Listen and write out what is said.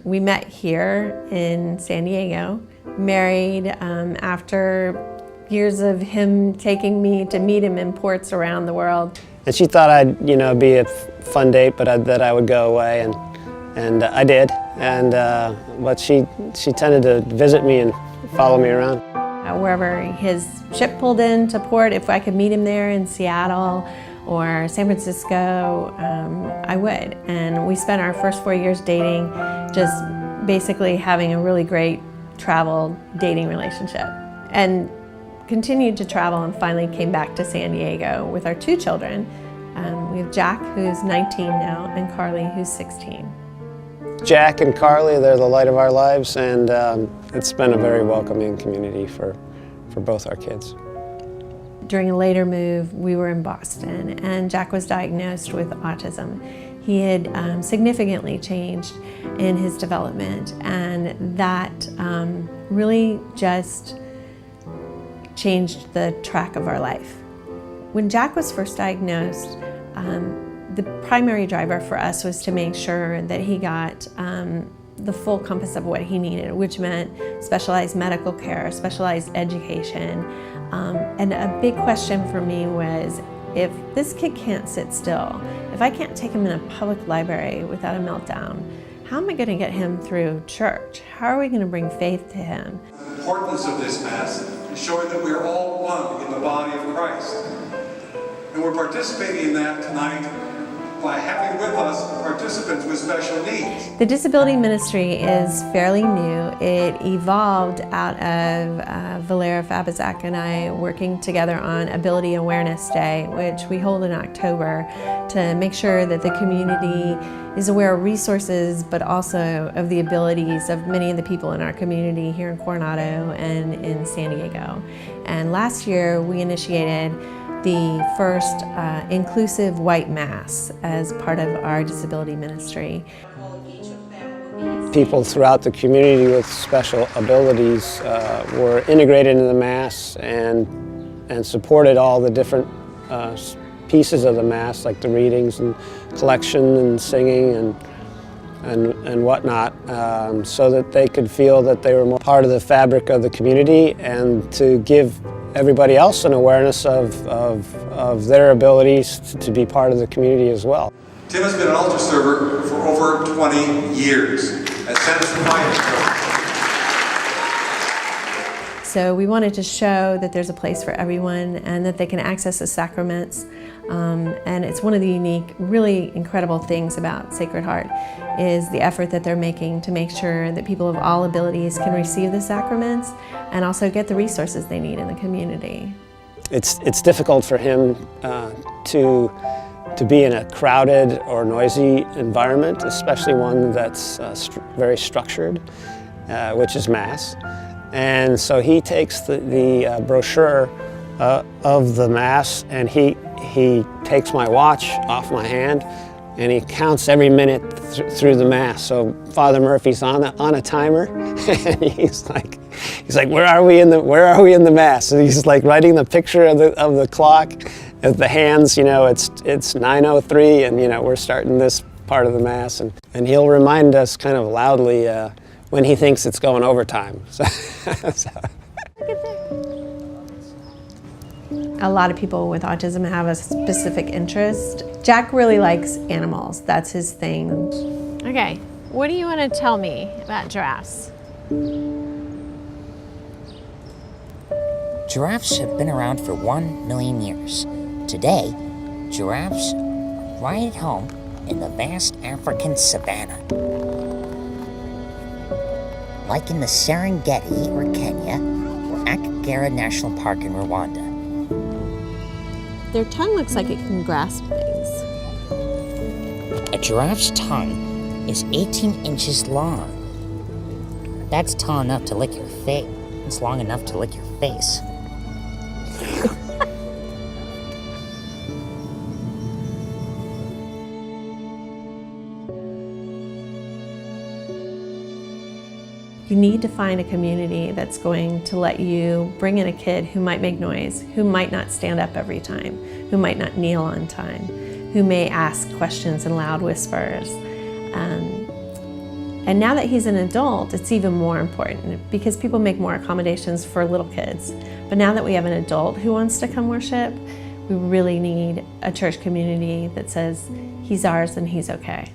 We met here in San Diego, married after years of him taking me to meet him in ports around the world. And she thought I'd, be a fun date, but that I would go away, and I did. And but she tended to visit me and follow me around. Wherever his ship pulled into port, if I could meet him there in Seattle or San Francisco, I would. And we spent our first 4 years dating, just basically having a really great travel dating relationship. And continued to travel and finally came back to San Diego with our 2 children. We have Jack, who's 19 now, and Carly, who's 16. Jack and Carly, they're the light of our lives, and it's been a very welcoming community for both our kids. During a later move, we were in Boston, and Jack was diagnosed with autism. He had significantly changed in his development, and that really just changed the track of our life. When Jack was first diagnosed, the primary driver for us was to make sure that he got the full compass of what he needed, which meant specialized medical care, specialized education. And a big question for me was, if this kid can't sit still, if I can't take him in a public library without a meltdown, how am I going to get him through church? How are we going to bring faith to him? The importance of this Mass is showing that we're all one in the body of Christ. And we're participating in that tonight by having with us participants with special needs. The disability ministry is fairly new. It evolved out of Valera Fabizak and I working together on Ability Awareness Day, which we hold in October, to make sure that the community is aware of resources, but also of the abilities of many of the people in our community here in Coronado and in San Diego. And last year we initiated the first inclusive white Mass as part of our disability ministry. People throughout the community with special abilities were integrated into the Mass and supported all the different pieces of the Mass, like the readings and collection and singing and whatnot, so that they could feel that they were more part of the fabric of the community, and to give everybody else an awareness of their abilities to be part of the community as well. Tim has been an altar server for over 20 years at Santa Sophia. So we wanted to show that there's a place for everyone and that they can access the sacraments. And it's one of the unique, really incredible things about Sacred Heart is the effort that they're making to make sure that people of all abilities can receive the sacraments and also get the resources they need in the community. It's difficult for him to be in a crowded or noisy environment, especially one that's very structured, which is Mass. And so he takes the brochure of the Mass, and he takes my watch off my hand, and he counts every minute through the Mass. So Father Murphy's on a timer, and he's like, where are we in the Mass? And he's like writing the picture of the clock, of the hands. It's 9:03, and we're starting this part of the Mass, and he'll remind us kind of loudly when he thinks it's going overtime. So. A lot of people with autism have a specific interest. Jack really likes animals. That's his thing. Okay, what do you want to tell me about giraffes? Giraffes have been around for 1 million years. Today, giraffes are right at home in the vast African savanna. Like in the Serengeti or Kenya, or Akagera National Park in Rwanda. Their tongue looks like it can grasp things. A giraffe's tongue is 18 inches long. That's tall enough to lick your face. It's long enough to lick your face. You need to find a community that's going to let you bring in a kid who might make noise, who might not stand up every time, who might not kneel on time, who may ask questions in loud whispers. And now that he's an adult, it's even more important because people make more accommodations for little kids. But now that we have an adult who wants to come worship, we really need a church community that says he's ours and he's okay.